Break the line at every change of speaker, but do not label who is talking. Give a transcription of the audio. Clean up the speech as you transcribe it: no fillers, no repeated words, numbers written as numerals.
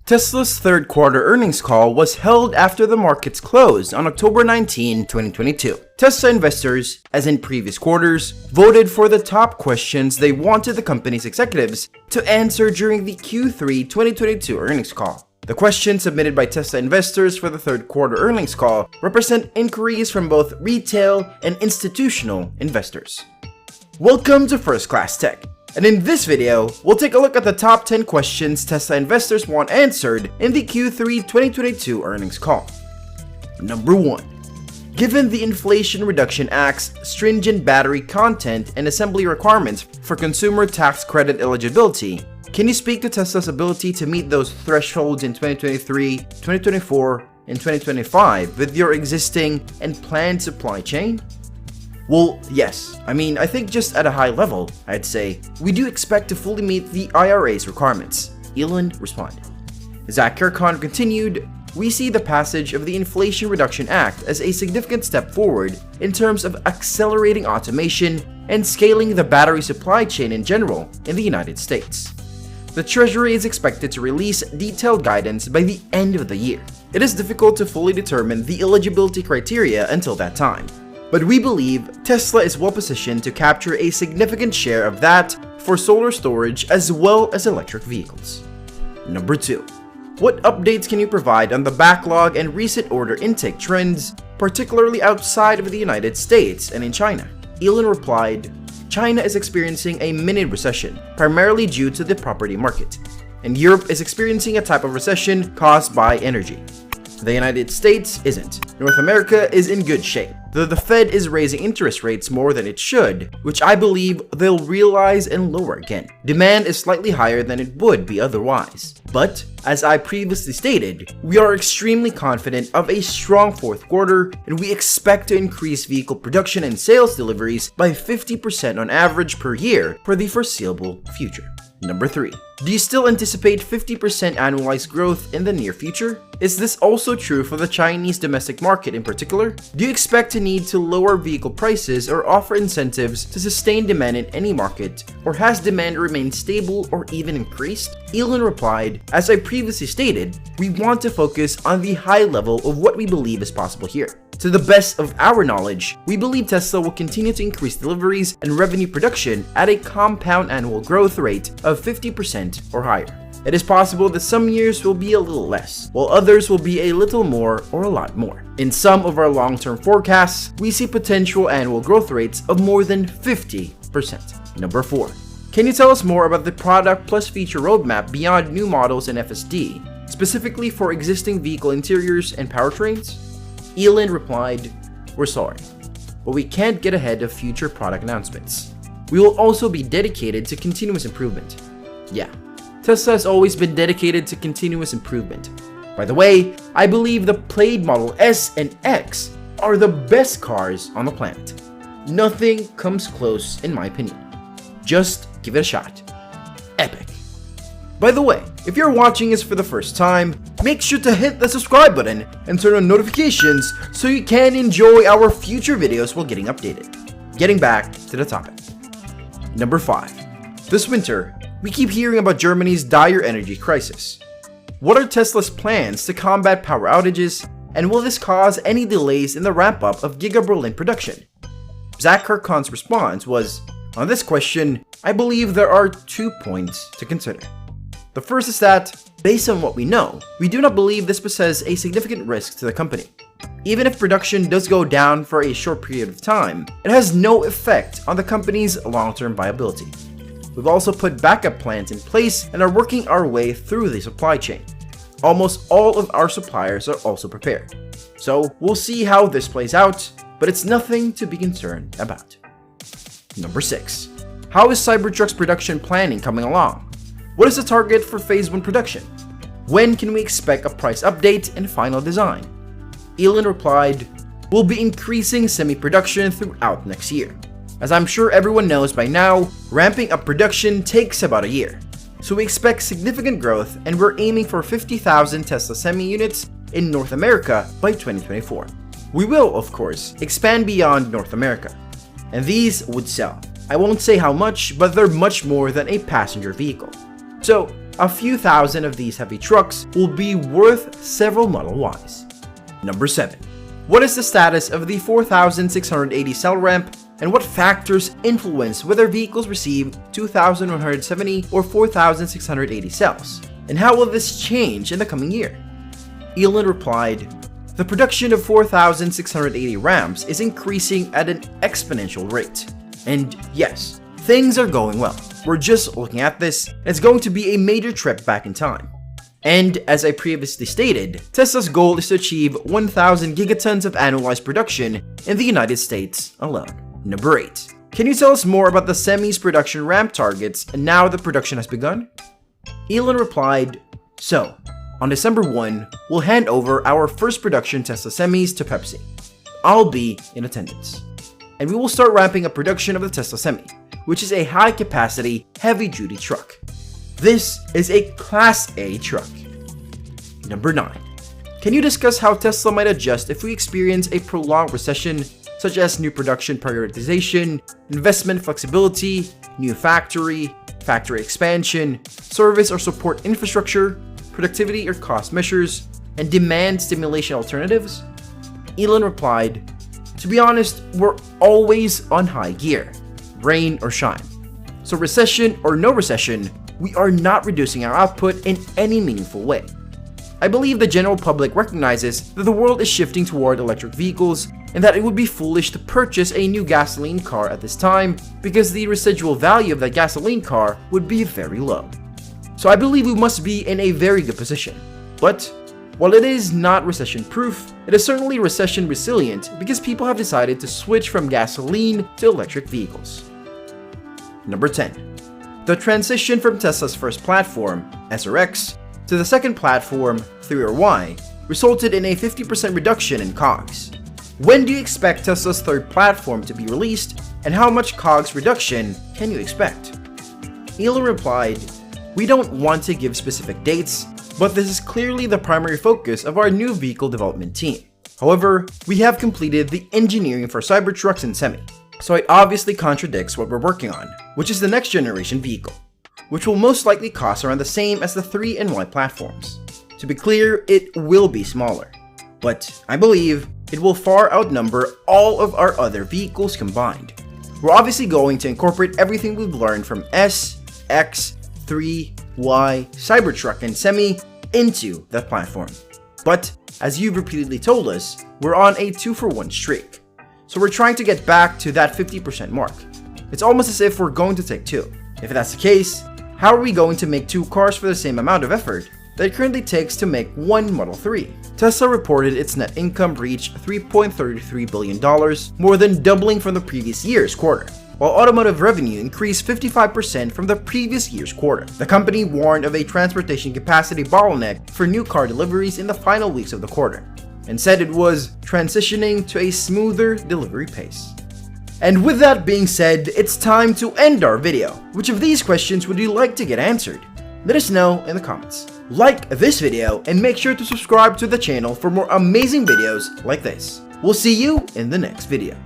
Tesla's third quarter earnings call was held after the markets closed on October 19, 2022. Tesla investors, as in previous quarters, voted for the top questions they wanted the company's executives to answer during the Q3 2022 earnings call. The questions submitted by Tesla investors for the third quarter earnings call represent inquiries from both retail and institutional investors. Welcome to First Class Tech. And in this video, we'll take a look at the top 10 questions Tesla investors want answered in the Q3 2022 earnings call. Number 1. Given the Inflation Reduction Act's stringent battery content and assembly requirements for consumer tax credit eligibility, can you speak to Tesla's ability to meet those thresholds in 2023, 2024, and 2025 with your existing and planned supply chain? Well, yes. I think just at a high level, I'd say, we do expect to fully meet the IRA's requirements, Elon responded. Zach Kirkhorn continued, we see the passage of the Inflation Reduction Act as a significant step forward in terms of accelerating automation and scaling the battery supply chain in general in the United States. The Treasury is expected to release detailed guidance by the end of the year. It is difficult to fully determine the eligibility criteria until that time. But we believe Tesla is well positioned to capture a significant share of that for solar storage as well as electric vehicles. Number 2. What updates can you provide on the backlog and recent order intake trends, particularly outside of the United States and in China? Elon replied, China is experiencing a mini recession, primarily due to the property market, and Europe is experiencing a type of recession caused by energy. The United States isn't. North America is in good shape, though the Fed is raising interest rates more than it should, which I believe they'll realize and lower again. Demand is slightly higher than it would be otherwise. But, as I previously stated, we are extremely confident of a strong fourth quarter, and we expect to increase vehicle production and sales deliveries by 50% on average per year for the foreseeable future. Number 3. Do you still anticipate 50% annualized growth in the near future? Is this also true for the Chinese domestic market in particular? Do you expect to need to lower vehicle prices or offer incentives to sustain demand in any market, or has demand remained stable or even increased? Elon replied, as I previously stated, we want to focus on the high level of what we believe is possible here. To the best of our knowledge, we believe Tesla will continue to increase deliveries and revenue production at a compound annual growth rate of 50% or higher. It is possible that some years will be a little less, while others will be a little more or a lot more. In some of our long-term forecasts, we see potential annual growth rates of more than 50%. Number 4. Can you tell us more about the product plus feature roadmap beyond new models and FSD, specifically for existing vehicle interiors and powertrains? Elon replied, we're sorry, but we can't get ahead of future product announcements. We will also be dedicated to continuous improvement. Yeah, Tesla has always been dedicated to continuous improvement. By the way, I believe the Plaid Model S and X are the best cars on the planet. Nothing comes close in my opinion. Just give it a shot. Epic. By the way, if you're watching this for the first time, make sure to hit the subscribe button and turn on notifications so you can enjoy our future videos while getting updated. Getting back to the topic. Number 5. This winter, we keep hearing about Germany's dire energy crisis. What are Tesla's plans to combat power outages, and will this cause any delays in the ramp-up of Giga Berlin production? Zach Kirkhorn's response was, on this question, I believe there are 2 points to consider. The first is that, based on what we know, we do not believe this poses a significant risk to the company. Even if production does go down for a short period of time, it has no effect on the company's long-term viability. We've also put backup plans in place and are working our way through the supply chain. Almost all of our suppliers are also prepared. So we'll see how this plays out, but it's nothing to be concerned about. Number 6. How is Cybertruck's production planning coming along? What is the target for Phase 1 production? When can we expect a price update and final design? Elon replied, we'll be increasing semi-production throughout next year. As I'm sure everyone knows by now, ramping up production takes about a year. So we expect significant growth, and we're aiming for 50,000 Tesla Semi units in North America by 2024. We will, of course, expand beyond North America, and these would sell. I won't say how much, but they're much more than a passenger vehicle. So, a few thousand of these heavy trucks will be worth several Model Ys. Number 7. What is the status of the 4,680 cell ramp, and what factors influence whether vehicles receive 2,170 or 4,680 cells? And how will this change in the coming year? Elon replied, "The production of 4,680 ramps is increasing at an exponential rate. And yes, things are going well. We're just looking at this, and it's going to be a major trip back in time." And as I previously stated, Tesla's goal is to achieve 1,000 gigatons of annualized production in the United States alone. Number 8. Can you tell us more about the Semi's production ramp targets now that production has begun? Elon replied, "So, on December 1, we'll hand over our first production Tesla Semis to Pepsi. I'll be in attendance. And we will start ramping up production of the Tesla Semi, which is a high-capacity, heavy-duty truck. This is a Class A truck." Number 9. Can you discuss how Tesla might adjust if we experience a prolonged recession, such as new production prioritization, investment flexibility, new factory expansion, service or support infrastructure, productivity or cost measures, and demand stimulation alternatives? Elon replied, "To be honest, we're always on high gear, rain or shine. So recession or no recession, we are not reducing our output in any meaningful way. I believe the general public recognizes that the world is shifting toward electric vehicles and that it would be foolish to purchase a new gasoline car at this time because the residual value of that gasoline car would be very low. So I believe we must be in a very good position. But while it is not recession-proof, it is certainly recession-resilient because people have decided to switch from gasoline to electric vehicles." Number 10. The transition from Tesla's first platform, S or X, to the second platform, 3 or Y, resulted in a 50% reduction in COGS. When do you expect Tesla's third platform to be released, and how much COGS reduction can you expect? Elon replied, "We don't want to give specific dates, but this is clearly the primary focus of our new vehicle development team. However, we have completed the engineering for Cybertrucks and Semi, so it obviously contradicts what we're working on, which is the next generation vehicle, which will most likely cost around the same as the 3 and Y platforms. To be clear, it will be smaller, but I believe it will far outnumber all of our other vehicles combined. We're obviously going to incorporate everything we've learned from S, X, 3, Y, Cybertruck, and Semi into that platform. But as you've repeatedly told us, we're on a 2-for-1 streak. So we're trying to get back to that 50% mark. It's almost as if we're going to take 2. If that's the case, how are we going to make 2 cars for the same amount of effort that it currently takes to make 1 Model 3? Tesla reported its net income reached $3.33 billion, more than doubling from the previous year's quarter, while automotive revenue increased 55% from the previous year's quarter. The company warned of a transportation capacity bottleneck for new car deliveries in the final weeks of the quarter, and said it was transitioning to a smoother delivery pace. And with that being said, it's time to end our video. Which of these questions would you like to get answered? Let us know in the comments. Like this video and make sure to subscribe to the channel for more amazing videos like this. We'll see you in the next video.